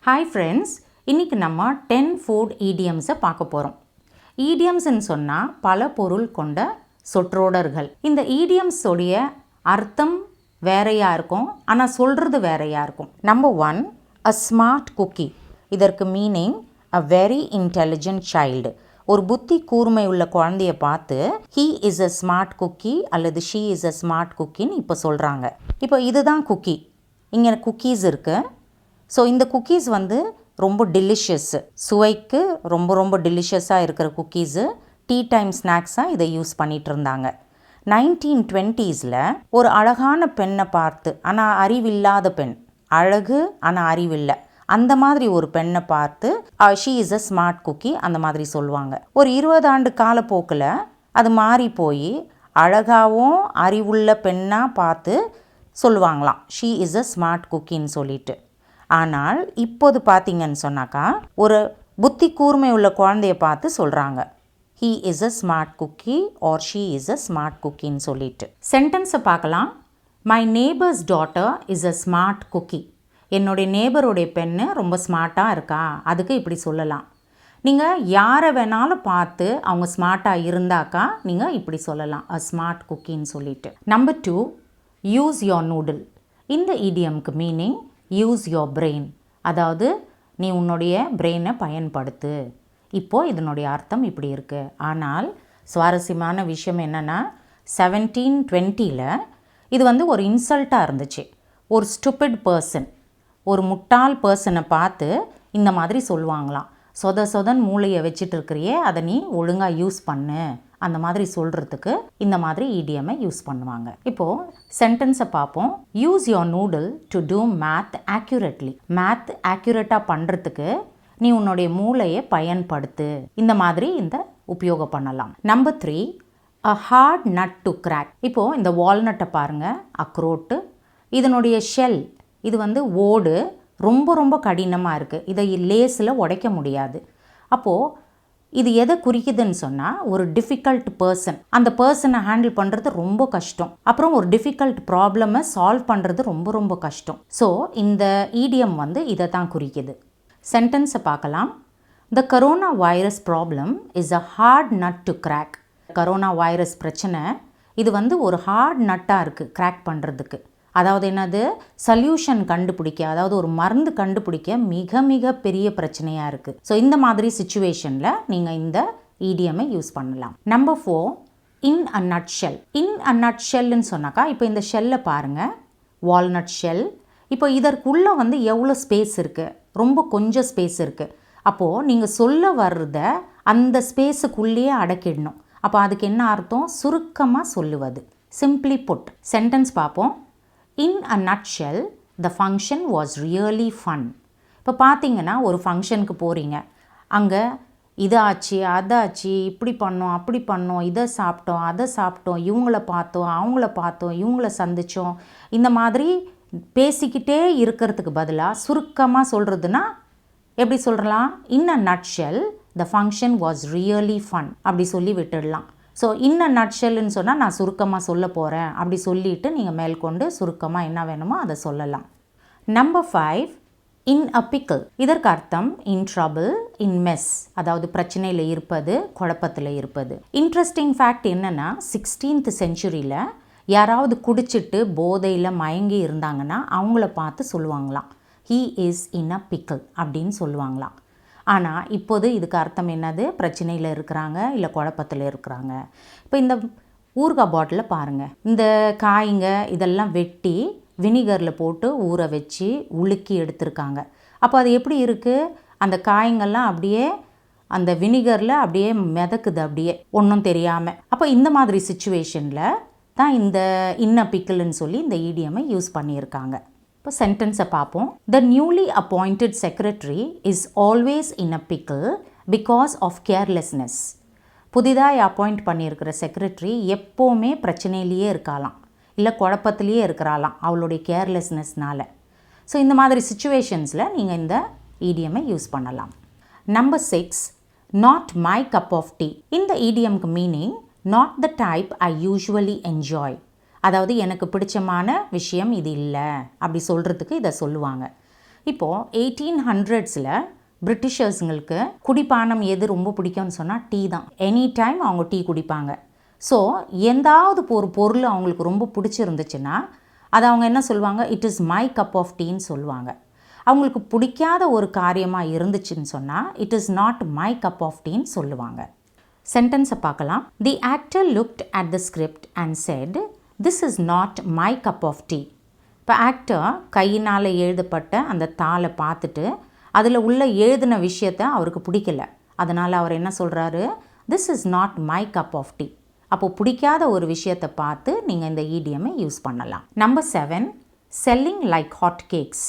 Hi friends, இன்னைக்கு நம்ம 10 food idioms பார்க்க போறோம். Idioms ன்னு சொன்னா பல பொருள் கொண்ட சொற்றொடர்கள். இந்த idioms உடைய அர்த்தம் வேறையா இருக்கும், ஆனா சொல்றது வேறையா இருக்கும். Number 1, a smart cookie. இதற்கு meaning a very intelligent child. ஒரு புத்தி கூர்மை உள்ள குழந்தைய பார்த்து he is a smart cookie அல்லது she is a smart cookieன்னு இப்போ சொல்றாங்க. இப்போ இதுதான் குக்கி. இங்க குக்கீஸ் இருக்கு. ஸோ இந்த குக்கீஸ் வந்து ரொம்ப டெலிஷியஸ்ஸு, சுவைக்கு ரொம்ப டெலிஷியஸாக இருக்கிற குக்கீஸு, டீ டைம் ஸ்நாக்ஸாக இதை யூஸ் பண்ணிகிட்டு இருந்தாங்க. 1920s ஒரு அழகான பெண்ணை பார்த்து, ஆனால் அறிவில்லாத பெண், அழகு ஆனால் அறிவில்லை, அந்த மாதிரி ஒரு பெண்ணை பார்த்து she is a smart cookie அந்த மாதிரி சொல்லுவாங்க. ஒரு 20 ஆண்டு காலப்போக்கில் அது மாறி போய் அழகாகவும் அறிவுள்ள பெண்ணாக பார்த்து சொல்லுவாங்களாம் ஷீ இஸ் அ ஸ்மார்ட் குக்கின்னு சொல்லிட்டு. ஆனால் இப்போது பார்த்தீங்கன்னு சொன்னாக்கா ஒரு புத்தி கூர்மை உள்ள குழந்தைய பார்த்து சொல்கிறாங்க he is a smart cookie or she is a smart cookieன்னு சொல்லிட்டு. சென்டென்ஸை பார்க்கலாம். my neighbor's daughter is a smart cookie. என்னுடைய நேபருடைய பெண்ணு ரொம்ப ஸ்மார்ட்டாக இருக்கா, அதுக்கு இப்படி சொல்லலாம். நீங்கள் யாரை வேணாலும் பார்த்து அவங்க ஸ்மார்ட்டாக இருந்தாக்கா நீங்கள் இப்படி சொல்லலாம் a smart cookieன்னு சொல்லிட்டு. Number 2, use your noodle. இந்த இடியம்க்கு மீனிங் யூஸ் யோர் பிரெயின், அதாவது நீ உன்னுடைய பிரெயினை பயன்படுத்து. இப்போது இதனுடைய அர்த்தம் இப்படி இருக்குது. ஆனால் சுவாரஸ்யமான விஷயம் என்னென்னா 1720 இது வந்து ஒரு இன்சல்ட்டாக இருந்துச்சு. ஒரு ஸ்டூபிட் பர்சன், ஒரு முட்டாள் பர்சனை பார்த்து இந்த மாதிரி சொல்லுவாங்களாம். சொதன் மூளையை வச்சுட்டு இருக்கிறியே, அதை நீ ஒழுங்காக யூஸ் பண்ணு, அந்த மாதிரி சொல்கிறதுக்கு இந்த மாதிரி இடியமை யூஸ் பண்ணுவாங்க. இப்போது சென்டென்ஸை பார்ப்போம். Use your noodle to do math accurately. Math ஆக்யூரேட்டாக பண்ணுறதுக்கு நீ உன்னுடைய மூளையை பயன்படுத்து, இந்த மாதிரி இந்த உபயோகம் பண்ணலாம். Number 3, a hard nut to crack. இப்போது இந்த வால்நட்டை பாருங்கள், அக்ரோட்டு, இதனுடைய ஷெல், இது வந்து ஓடு ரொம்ப கடினமாக இருக்குது, இதை லேஸில் உடைக்க முடியாது. அப்போது இது எதை குறிக்குதுன்னு சொன்னால் ஒரு டிஃபிகல்ட் பர்சன், அந்த பர்சனை ஹேண்டில் பண்ணுறது ரொம்ப கஷ்டம், அப்புறம் ஒரு டிஃபிகல்ட் ப்ராப்ளமை சால்வ் பண்ணுறது ரொம்ப கஷ்டம். ஸோ இந்த ஈடியம் வந்து இதை தான் குறிக்குது. சென்டென்ஸை பார்க்கலாம். The corona virus problem is a hard nut to crack. Corona virus பிரச்சனை இது வந்து ஒரு ஹார்ட் நட்டாக இருக்குது கிராக் பண்ணுறதுக்கு. அதாவது என்னது, சொல்யூஷன் கண்டுபிடிக்க, அதாவது ஒரு மருந்து கண்டுபிடிக்க மிக பெரிய பிரச்சனையாக இருக்குது. ஸோ இந்த மாதிரி சிச்சுவேஷனில் நீங்கள் இந்த இடியமை யூஸ் பண்ணலாம். நம்பர் 4, இன் அ நட் ஷெல். இன் அ நட் ஷெல்லுன்னு சொன்னாக்கா இப்போ இந்த ஷெல்லை பாருங்கள், வால்நட் ஷெல். இப்போ இதற்குள்ளே வந்து எவ்வளோ ஸ்பேஸ் இருக்குது, ரொம்ப கொஞ்சம் ஸ்பேஸ் இருக்குது. அப்போது நீங்கள் சொல்ல வர்றத அந்த ஸ்பேஸுக்குள்ளேயே அடக்கிடணும். அப்போ அதுக்கு என்ன அர்த்தம், சுருக்கமாக சொல்லுவது, சிம்பிளி புட். சென்டென்ஸ் பார்ப்போம். In a nutshell, the function was really fun. இப்போ பார்த்தீங்கன்னா ஒரு ஃபங்க்ஷனுக்கு போகிறீங்க, அங்கே இதாச்சு அதாச்சு, இப்படி பண்ணோம் அப்படி பண்ணோம், இதை சாப்பிட்டோம் அதை சாப்பிட்டோம், இவங்கள பார்த்தோம் அவங்கள பார்த்தோம், இவங்கள சந்தித்தோம், இந்த மாதிரி பேசிக்கிட்டே இருக்கிறதுக்கு பதிலாக சுருக்கமாக சொல்கிறதுனா எப்படி சொல்கிறலாம், in a nutshell, the function was really fun அப்படி சொல்லி விட்டுடலாம். ஸோ இன் அ நட்ஷெல்லுன்னு சொன்னால் நான் சுருக்கமாக சொல்ல போகிறேன் அப்படி சொல்லிவிட்டு நீங்கள் மேற்கொண்டு சுருக்கமாக என்ன வேணுமோ அதை சொல்லலாம். Number 5, in a pickle. இதற்கு அர்த்தம் இன் ட்ரபிள், இன் மெஸ், அதாவது பிரச்சனையில் இருப்பது, குழப்பத்தில் இருப்பது. இன்ட்ரெஸ்டிங் ஃபேக்ட் என்னென்னா 16th centuryயில் யாராவது குடிச்சிட்டு போதையில் மயங்கி இருந்தாங்கன்னா அவங்கள பார்த்து சொல்லுவாங்களாம் he is in a pickle அப்படின்னு சொல்லுவாங்களாம். ஆனால் இப்போது இதுக்கு அர்த்தம் என்னது, பிரச்சனையில் இருக்கிறாங்க இல்லை குழப்பத்தில் இருக்கிறாங்க. இப்போ இந்த ஊறுகாய் பாட்டிலில் பாருங்கள், இந்த காய்ங்க இதெல்லாம் வெட்டி வினிகரில் போட்டு ஊற வச்சு உலுக்கி எடுத்திருக்காங்க. அப்போ அது எப்படி இருக்குது, அந்த காய்ங்கள்லாம் அப்படியே அந்த வினிகரில் அப்படியே மிதக்குது, அப்படியே ஒன்றும் தெரியாமல். அப்போ இந்த மாதிரி சிச்சுவேஷனில் தான் இந்த இன்ன பிக்கிள்னு சொல்லி இந்த இடியமை யூஸ் பண்ணியிருக்காங்க. இப்போ சென்டென்ஸை பார்ப்போம். The newly appointed secretary is always in a pickle because of carelessness. புதிதாக அப்பாயிண்ட் பண்ணியிருக்கிற செக்ரட்டரி எப்போவுமே பிரச்சனையிலேயே இருக்காலாம், இல்லை குழப்பத்திலேயே இருக்கிறாலாம் அவளுடைய கேர்லெஸ்னஸ்னால். ஸோ இந்த மாதிரி சிச்சுவேஷன்ஸில் நீங்கள் இந்த இடியமை யூஸ் பண்ணலாம். Number 6, not my cup of tea. இந்த இடியம்க்கு meaning not the type I usually enjoy. அதாவது எனக்கு பிடிச்சமான விஷயம் இது இல்லை அப்படி சொல்கிறதுக்கு இதை சொல்லுவாங்க. இப்போது 1800s பிரிட்டிஷர்ஸுங்களுக்கு குடிப்பானம் எது ரொம்ப பிடிக்கும்னு சொன்னால் டீ தான். எனி டைம் அவங்க டீ குடிப்பாங்க. ஸோ எந்தாவது ஒரு பொருள் அவங்களுக்கு ரொம்ப பிடிச்சிருந்துச்சுன்னா அதை அவங்க என்ன சொல்லுவாங்க, it is my cup of டீன்னு சொல்லுவாங்க. அவங்களுக்கு பிடிக்காத ஒரு காரியமாக இருந்துச்சுன்னு சொன்னால் it is not my cup of டீன்னு சொல்லுவாங்க. சென்டென்ஸை பார்க்கலாம். The actor looked at the script and said this is not my cup of tea. இப்போ ஆக்டர் கையினால் எழுதப்பட்ட அந்த தாளை பார்த்துட்டு அதில் உள்ள எழுதின விஷயத்தை அவருக்கு பிடிக்கல. அதனால் அவர் என்ன சொல்கிறாரு, this is not my cup of tea. அப்போது பிடிக்காத ஒரு விஷயத்தை பார்த்து நீங்கள் இந்த ஈடியமை யூஸ் பண்ணலாம். Number 7, selling like hot cakes,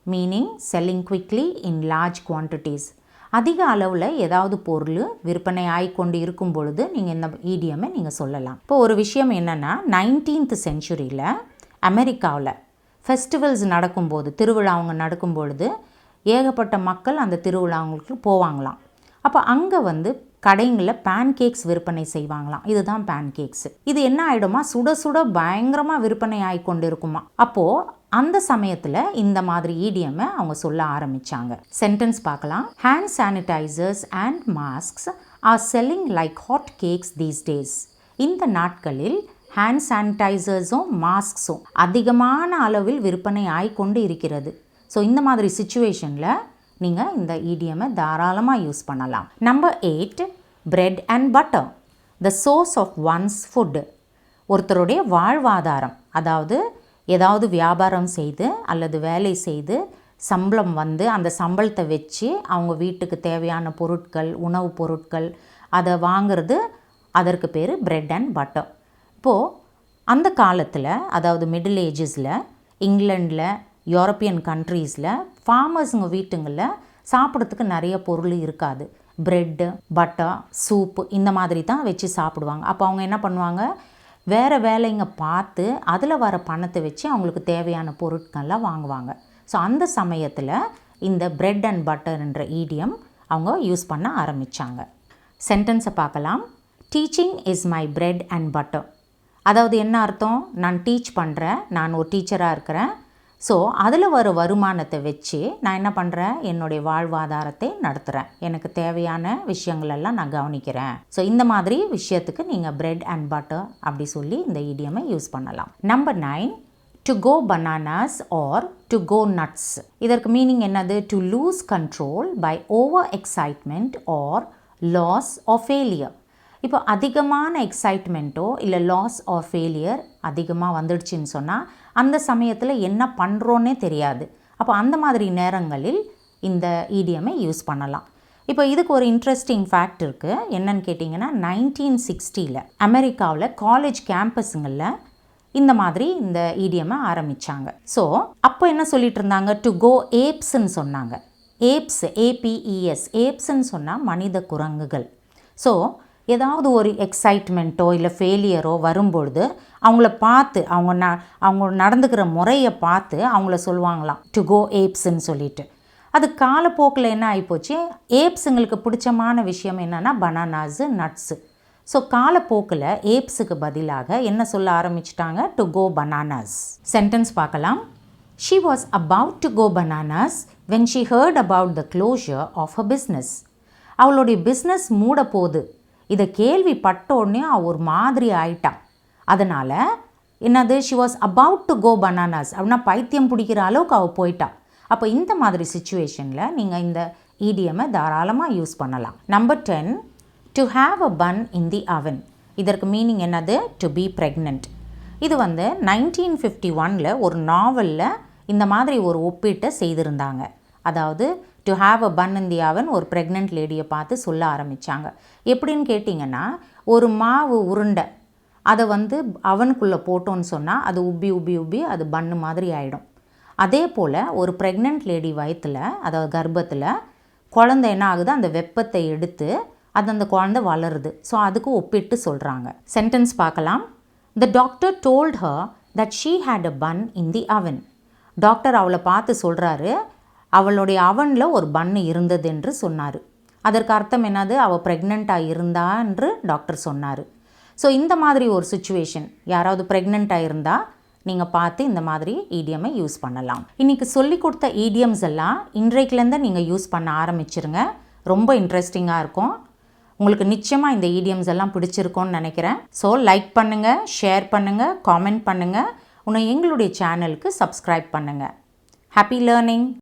meaning selling quickly in large quantities. அதிக அளவில் ஏதாவது பொருள் விற்பனை ஆகிக்கொண்டு இருக்கும் பொழுது நீங்கள் இந்த ஈடியமை நீங்கள் சொல்லலாம். இப்போ ஒரு விஷயம் என்னென்னா, 19th செஞ்சுரியில் அமெரிக்காவில் ஃபெஸ்டிவல்ஸ் நடக்கும்போது, திருவிழாவுங்க நடக்கும்பொழுது ஏகப்பட்ட மக்கள் அந்த திருவிழாவுங்களுக்கு போவாங்களாம். அப்போ அங்கே வந்து கடைங்களில் பேன் கேக்ஸ் விற்பனை செய்வாங்களாம். இதுதான் பேன் கேக்ஸ். இது என்ன ஆகிடுமா, சுட சுட பயங்கரமாக விற்பனை ஆகி கொண்டு இருக்குமா. அப்போது அந்த சமயத்தில் இந்த மாதிரி ஈடியமை அவங்க சொல்ல ஆரம்பித்தாங்க. சென்டென்ஸ் பார்க்கலாம். Hand sanitizers and masks are selling like hot cakes these days. இந்த நாட்களில் ஹேண்ட் சானிடைசர்ஸும் மாஸ்க்ஸும் அதிகமான அளவில் விற்பனை ஆகிக்கொண்டு இருக்கிறது. ஸோ இந்த மாதிரி சிச்சுவேஷனில் நீங்கள் இந்த ஈடியமை தாராளமாக யூஸ் பண்ணலாம். Number 8, bread and butter, the source of one's food. ஒருத்தருடைய வாழ்வாதாரம், அதாவது ஏதாவது வியாபாரம் செய்து அல்லது வேலை செய்து சம்பளம் வந்து அந்த சம்பளத்தை வச்சு அவங்க வீட்டுக்கு தேவையான பொருட்கள், உணவுப் பொருட்கள் அதை வாங்கிறது, அதற்கு பேர் பிரெட் அண்ட் பட்டர். இப்போது அந்த காலத்தில், அதாவது மிடில் ஏஜஸில் இங்கிலாண்டில், யூரோப்பியன் கண்ட்ரீஸில் ஃபார்மர்ஸுங்க வீட்டுங்களில் சாப்பிட்றதுக்கு நிறைய பொருள் இருக்காது. ப்ரெட்டு, பட்டர், சூப்பு இந்த மாதிரி தான் வச்சு சாப்பிடுவாங்க. அப்போ அவங்க என்ன பண்ணுவாங்க, வேறு வேலைங்க பார்த்து அதில் வர பணத்தை வச்சு அவங்களுக்கு தேவையான பொருட்கள்லாம் வாங்குவாங்க. ஸோ அந்த சமயத்தில் இந்த பிரெட் அண்ட் பட்டர்ன்ற ஈடியம் அவங்க யூஸ் பண்ண ஆரம்பித்தாங்க. சென்டென்ஸை பார்க்கலாம். Teaching is my bread and butter. அதாவது என்ன அர்த்தம், நான் டீச் பண்ணுறேன், நான் ஒரு டீச்சராக இருக்கிறேன். ஸோ அதில் வர வருமானத்தை வச்சு நான் என்ன பண்ணுறேன், என்னுடைய வாழ்வாதாரத்தை நடத்துகிறேன், எனக்கு தேவையான விஷயங்களெல்லாம் நான் கவனிக்கிறேன். ஸோ இந்த மாதிரி விஷயத்துக்கு நீங்கள் பிரெட் அண்ட் பட்டர் அப்படி சொல்லி இந்த ஈடியமை யூஸ் பண்ணலாம். Number 9, to go bananas or to go nuts. இதற்கு மீனிங் என்னது, to lose control by over excitement or loss or failure. இப்போ அதிகமான எக்ஸைட்மெண்ட்டோ இல்லை லாஸ் ஆர் ஃபெயிலியர் அதிகமாக வந்துடுச்சின்னு சொன்னால் அந்த சமயத்தில் என்ன பண்ணுறோன்னே தெரியாது. அப்போ அந்த மாதிரி நேரங்களில் இந்த ஈடியமை யூஸ் பண்ணலாம். இப்போ இதுக்கு ஒரு இன்ட்ரெஸ்டிங் ஃபேக்ட் இருக்குது. என்னன்னு கேட்டிங்கன்னா, 1960 அமெரிக்காவில் காலேஜ் கேம்பஸுங்களில் இந்த மாதிரி இந்த ஈடியமை ஆரம்பித்தாங்க. ஸோ அப்போ என்ன சொல்லிட்டு இருந்தாங்க, டு கோ ஏப்ஸ்ன்னு சொன்னாங்க. ஏப்ஸ், ஏபிஇஎஸ், ஏப்ஸ்ன்னு சொன்னால் மனித குரங்குகள். ஸோ ஏதாவது ஒரு எக்ஸைட்மெண்ட்டோ இல்லை ஃபெயிலியரோ வரும்பொழுது அவங்கள பார்த்து அவங்க நடந்துக்கிற முறையை பார்த்து அவங்கள சொல்லுவாங்களாம் டு கோ ஏப்ஸ்ன்னு சொல்லிட்டு. அது காலப்போக்கில் என்ன ஆகிப்போச்சு, ஏப்ஸுங்களுக்கு பிடிச்சமான விஷயம் என்னென்னா பனானாஸு, நட்ஸு. ஸோ காலப்போக்கில் ஏப்ஸுக்கு பதிலாக என்ன சொல்ல ஆரம்பிச்சிட்டாங்க, டு கோ பனானாஸ். சென்டென்ஸ் பார்க்கலாம். She was about to go bananas when she heard about the closure of a business. அவளுடைய பிஸ்னஸ் மூட போகுது, இதை கேள்விப்பட்டோடனே ஒரு மாதிரி ஆயிட்டான். அதனால் என்னது, she was about to go bananas அப்படின்னா பைத்தியம் பிடிக்கிற அளவுக்கு அவள் போயிட்டான். அப்போ இந்த மாதிரி சிச்சுவேஷனில் நீங்கள் இந்த ஈடியமை தாராளமாக யூஸ் பண்ணலாம். Number 10, to have a bun in the அவன். இதற்கு மீனிங் என்னது, டு பி ப்ரெக்னென்ட். இது வந்து 1951 ஒரு நாவலில் இந்த மாதிரி ஒரு ஒப்பீட்டை செய்திருந்தாங்க. அதாவது to have a bun in the அவன் ஒரு ப்ரெக்னென்ட் லேடியை பார்த்து சொல்ல ஆரம்பித்தாங்க. எப்படின்னு கேட்டிங்கன்னா, ஒரு மாவு உருண்டை அதை வந்து அவனுக்குள்ளே போட்டோன்னு சொன்னால் அது உப்பி உப்பி உப்பி அது பன்னு மாதிரி ஆகிடும். அதே போல் ஒரு ப்ரெக்னென்ட் லேடி வயிற்றில், அதாவது கர்ப்பத்தில் குழந்தை என்ன ஆகுது, அந்த வெப்பத்தை எடுத்து அது அந்த குழந்தை வளருது. ஸோ அதுக்கு ஒப்பிட்டு சொல்கிறாங்க. சென்டென்ஸ் பார்க்கலாம். The doctor told her that she had a bun in the oven. Doctor அவளை பார்த்து சொல்கிறாரு, அவளுடைய அவனில் ஒரு பன்னு இருந்தது என்று சொன்னார். அதற்கு அர்த்தம் என்னது, அவள் ப்ரெக்னெண்ட்டாக இருந்தா என்று டாக்டர் சொன்னார். ஸோ இந்த மாதிரி ஒரு சுச்சுவேஷன், யாராவது ப்ரெக்னெண்ட்டாக இருந்தால் நீங்கள் பார்த்து இந்த மாதிரி ஈடியமை யூஸ் பண்ணலாம். இன்றைக்கி சொல்லி கொடுத்த ஈடியம்ஸ் எல்லாம் இன்றைக்குலேருந்து நீங்கள் யூஸ் பண்ண ஆரம்பிச்சிருங்க. ரொம்ப இன்ட்ரெஸ்டிங்காக இருக்கும். உங்களுக்கு நிச்சயமாக இந்த ஈடியம்ஸ் எல்லாம் பிடிச்சிருக்கும்னு நினைக்கிறேன். ஸோ லைக் பண்ணுங்கள், ஷேர் பண்ணுங்கள், காமெண்ட் பண்ணுங்கள். எங்களுடைய சேனலுக்கு சப்ஸ்கிரைப் பண்ணுங்கள். Happy learning.